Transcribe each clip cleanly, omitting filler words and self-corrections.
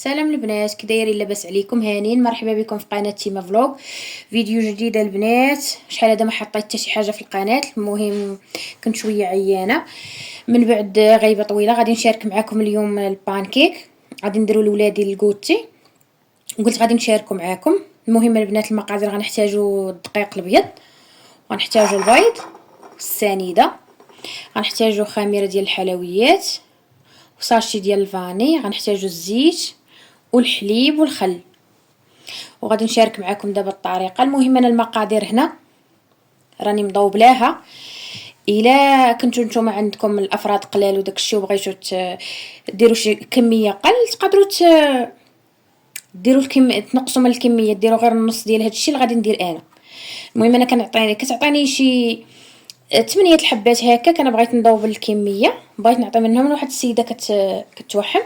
سلام البنات، كي دايرين؟ لاباس عليكم؟ هانين، مرحبا بكم في قناه تيما فلوق. فيديو جديد البنات. شحال هذا ما حطيت حتى شي حاجه في القناه. المهم كنت شويه عيانه من بعد غيبه طويله. غادي نشارك معكم اليوم البانكيك، غادي نديرو لولادي الكوتي وقلت غادي نشاركو معكم. المهم البنات المقادير: غنحتاجو الدقيق الابيض، غنحتاجو البيض، السنيده، غنحتاجو خميره ديال الحلويات وصاشي ديال الفاني، غنحتاجو الزيت والحليب والخل. وغادي نشارك معكم دابا الطريقه. المهم انا المقادير هنا راني مضوبلاها. الا كنتو نتوما عندكم الافراد قلال وداك الشيء وبغيتو ديروا شي كميه قل، تقدروا ديروا تنقصوا من الكميه، ديروا غير النص ديال هذا الشيء اللي غادي ندير انا. المهم انا كتعطيني شي 8 الحبات هكا. انا بغيت نضوب الكميه، بغيت نعطي منهم لواحد السيده كتوحم.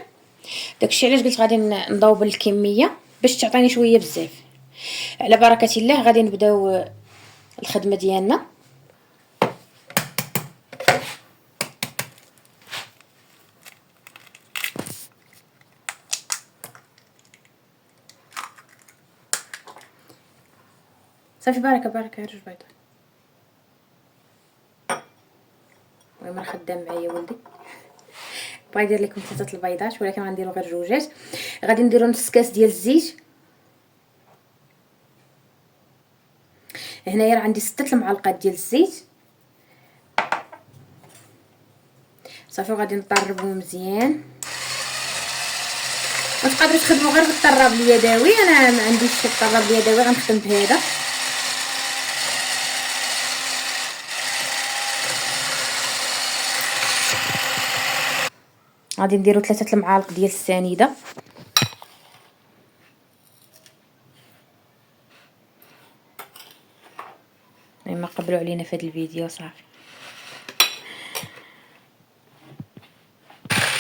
داكشي علاش قلت غادي نضوب الكميه باش تعطيني شويه بزاف. على بركه الله غادي نبداو الخدمه ديالنا. صافي، بركه بركه رجل بيضاء. المهم راه خدام معايا ولدي، بغا يدير لكم 3 البيضات ولكن غنديرو غير جوجات. غادي نديرو نص كاس ديال الزيت. هنايا راه عندي 6 المعالق ديال الزيت. صافي وغادي نطربو مزيان. وتقدروا تخدموا غير بالطراب اليدوي، انا ما عنديش الطراب اليدوي غنخدم بهذا. غادي نديرو 3 المعالق ديال السنيده. ما قبلوا علينا في هذا الفيديو. صافي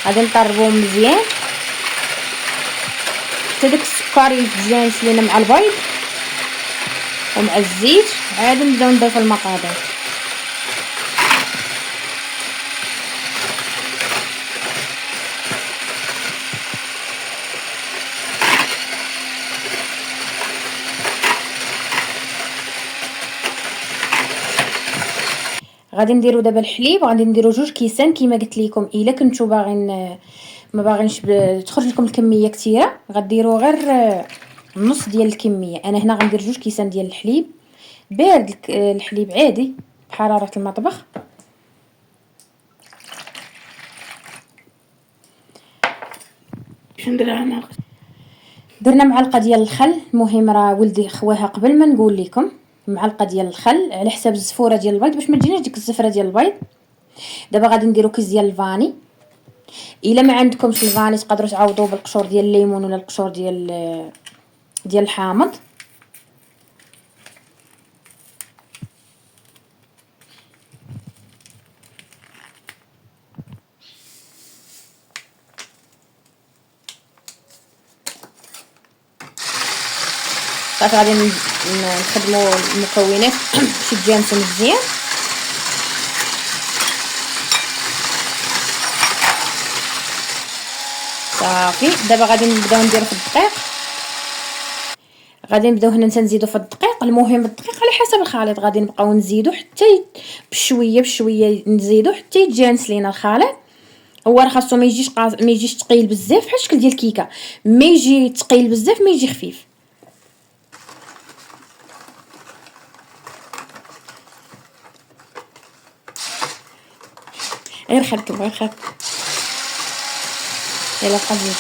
غادي نطربوه مزيان حتى داك السكر يتجانس لينا مع البيض ومع الزيت. عاد نبداو نضيفو المقادير. غادي نديرو دابا الحليب، وغادي نديرو 2 كيسان كما قلت لكم. الا كنتو باغين ما باغينش تخرج لكم الكميه كثيره، غديروا غير نص ديال الكميه. انا هنا غندير 2 كيسان ديال الحليب بارد، الحليب عادي بحراره المطبخ. درنا معلقه ديال الخل. المهم راه ولدي خواها قبل ما نقول لكم. معلقه ديال الخل على حساب الزفوره ديال البيض باش ما تجيناش ديك الزفره ديال البيض. دابا غادي نديرو كيس ديال الفاني. الا ما عندكمش الفاني تقدروا تعوضوه بالقشور ديال الليمون ولا القشور ديال الحامض. صافي غادي نخدموا المكونات باش يتجانسوا مزيان. صافي دابا غادي نبداو نديرو في الدقيق. غادي نبداو هنا نزيدو في الدقيق. المهم الدقيق على حسب الخليط، غادي نبقاو نزيدو حتى بشويه بشويه نزيدو حتى يتجانس لينا الخليط. هو راه خاصو ما يجيش ثقيل بزاف بحال الشكل ديال الكيكه، ما يجي ثقيل بزاف ما يجي خفيف. غير خدكم غير خدكم. يلا قبل.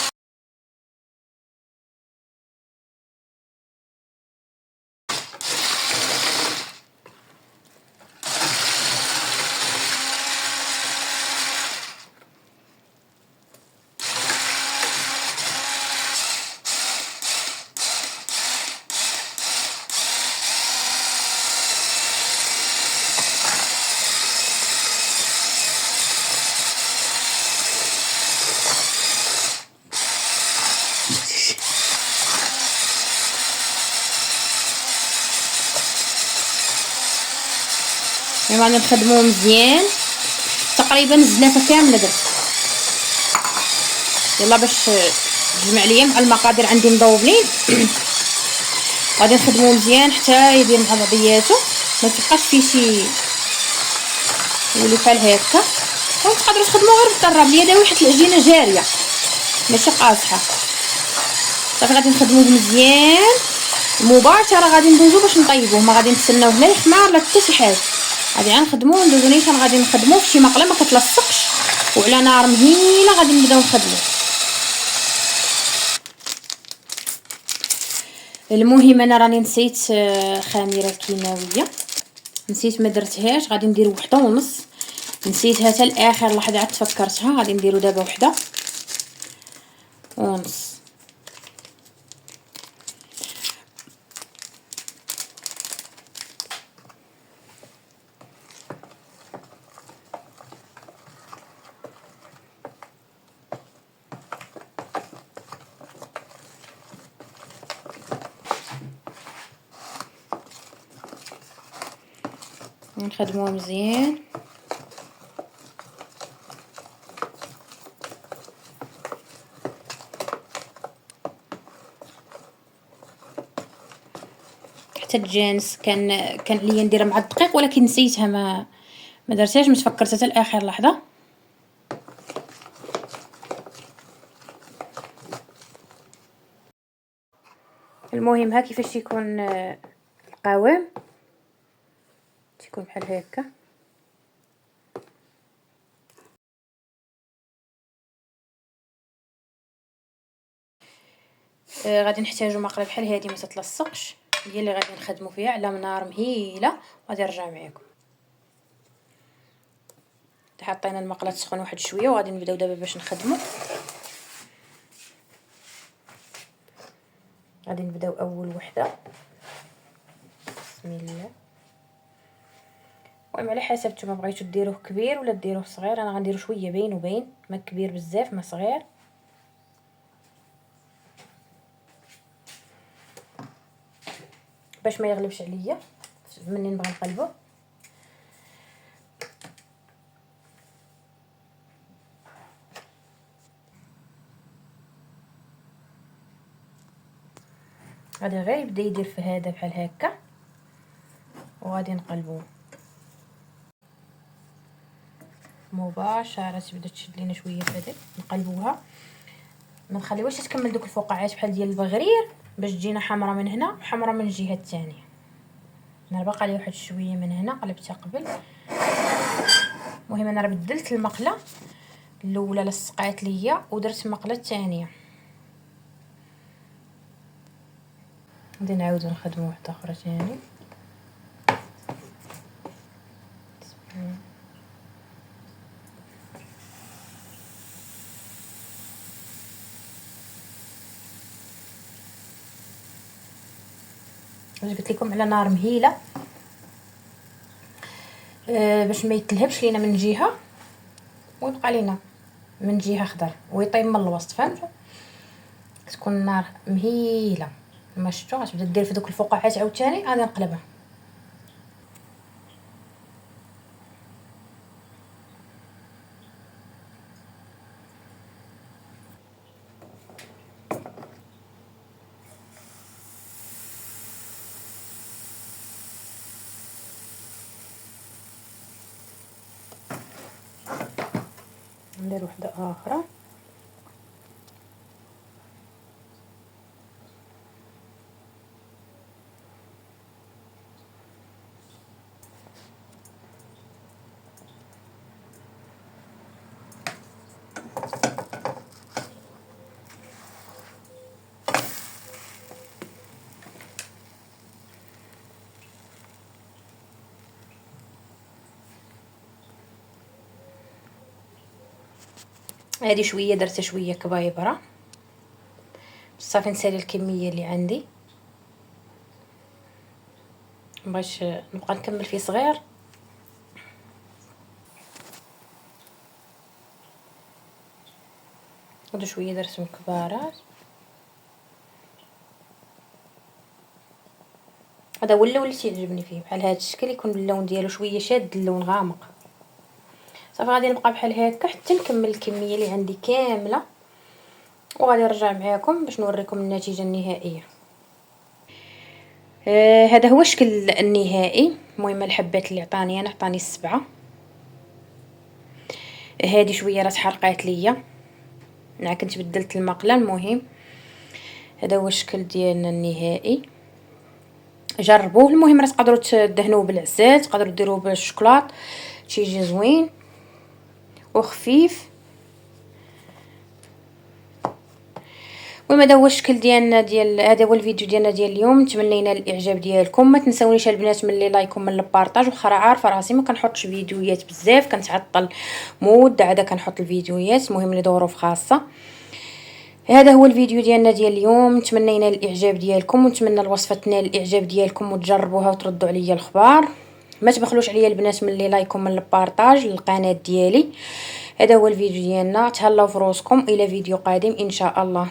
غادي نخدموه مزيان. تقريبا الزلافه كامله درت. يلا باش تجمع ليا مع المقادير عندي مذوبين. غادي نخدموه مزيان حتى يدير مع بعضياته، ما تبقاش فيه شي يولي بحال هكا. وتقدروا تخدموه غير بالضرب اليدوي حيت العجينه جاريه ماشي قاصحه. صافي غادي نخدموه مزيان مباشره، غادي ندوزو باش نطيبوه، ما غادي نستناوه لا يحمر لا حتى شي حاجه. غادي غنخدموه ندوزو نيشان، غادي نخدموه فشي مقله ما كتلصقش وعلى نار مهيله. غادي نبداو نخدموه. المهم انا راني نسيت خميره كيماويه، نسيت ما درتهاش. غادي ندير 1.5، نسيتها حتى لاخر لحظه عاد تفكرتها. غادي نديرو دابا 1.5. نخدموه مزيان. حتى الجانس كان عليا نديرها مع الدقيق، ولكن نسيتها ما درتهاش، ما تفكرتها حتى لاخر لحظه. المهم ها كيفاش يكون القوام، تيكون بحال هكا. غادي نحتاجو مقله بحال هذه ما تتلصقش، هي اللي غادي نخدمو فيها على نار مهيله. غادي نرجع معكم. حطينا المقله تسخن واحد شويه وغادي نبداو دابا باش نخدمو. غادي نبداو اول وحده. بسم الله. المهم على حسب نتوما بغيتو ديروه كبير ولا ديروه صغير. انا غنديرو شويه بين وبين، ما كبير بزاف ما صغير. باش ما يغلبش عليا مني نبغي نقلبو. غادي غير يبدا يدير في هذا بحال هكا وغادي نقلبوه مباشره. تبدا تشد لينا شويه هذيك، نقلبوها ما نخليوهاش تكمل دوك الفقاعات بحال ديال البغرير باش تجينا حمراء من هنا وحمراء من الجهه الثانيه. انا باقا لي واحد شويه من هنا قلبتها قبل. المهم انا بدلت المقله الاولى لصقات ليا ودرت المقله الثانيه. غادي نعاودو نخدمو واحده اخرى ثاني. قلت لكم على نار مهيله باش ما يتلهبش لينا من جهه ويبقى لينا من جهه خضر ويطيب من الوسط. فهمتوا؟ تكون النار مهيله. ما شفتوا غتبدا دير في دوك الفقاعات عاوتاني. غادي نقلبها. ندير وحده اخرى. هذه شويه درتها شويه كبايبره صافي. نسالي الكميه اللي عندي، باش نبقى نكمل فيه صغير. هادو شويه درتهم كبارات. هذا هو اللون اللي تيعجبني فيه، بحال هذا الشكل يكون اللون ديالو شويه شاد، اللون غامق. صافي غادي نبقى بحال هكا حتى نكمل الكميه اللي عندي كامله وغادي نرجع معاكم باش نوريكم النتيجه النهائيه. هذا هو الشكل النهائي. المهم الحبات اللي عطاني انا عطاني 7. هذه شويه راه تحرقات ليا، انا كنت بدلت المقله. المهم هذا هو الشكل ديالنا النهائي. جربوه. المهم راه تقدروا تدهنوه بالعسل، تقدروا ديروه بالشوكولات، تيجي زوين وخفيف. المهم هذا هو الشكل ديالنا هذا هو الفيديو ديالنا ديال اليوم. نتمنى الاعجاب ديالكم. ما تنساونيش البنات من لي لايك ومن البارطاج. واخا راه عارفه راسي ما كنحطش فيديوهات بزاف، كنتعطل مده عاد كنحط الفيديوهات. المهم لظروف خاصه. هذا هو الفيديو ديالنا ديال اليوم. نتمنى الاعجاب ديالكم، ونتمنى الوصفه تنال الاعجاب ديالكم وتجربوها وتردوا عليا الخبار. ما تبخلوش عليا البنات من لي لايك ومن البارطاج للقناه ديالي. هذا هو الفيديو ديالنا. تهلاو في روسكم، الى فيديو قادم ان شاء الله.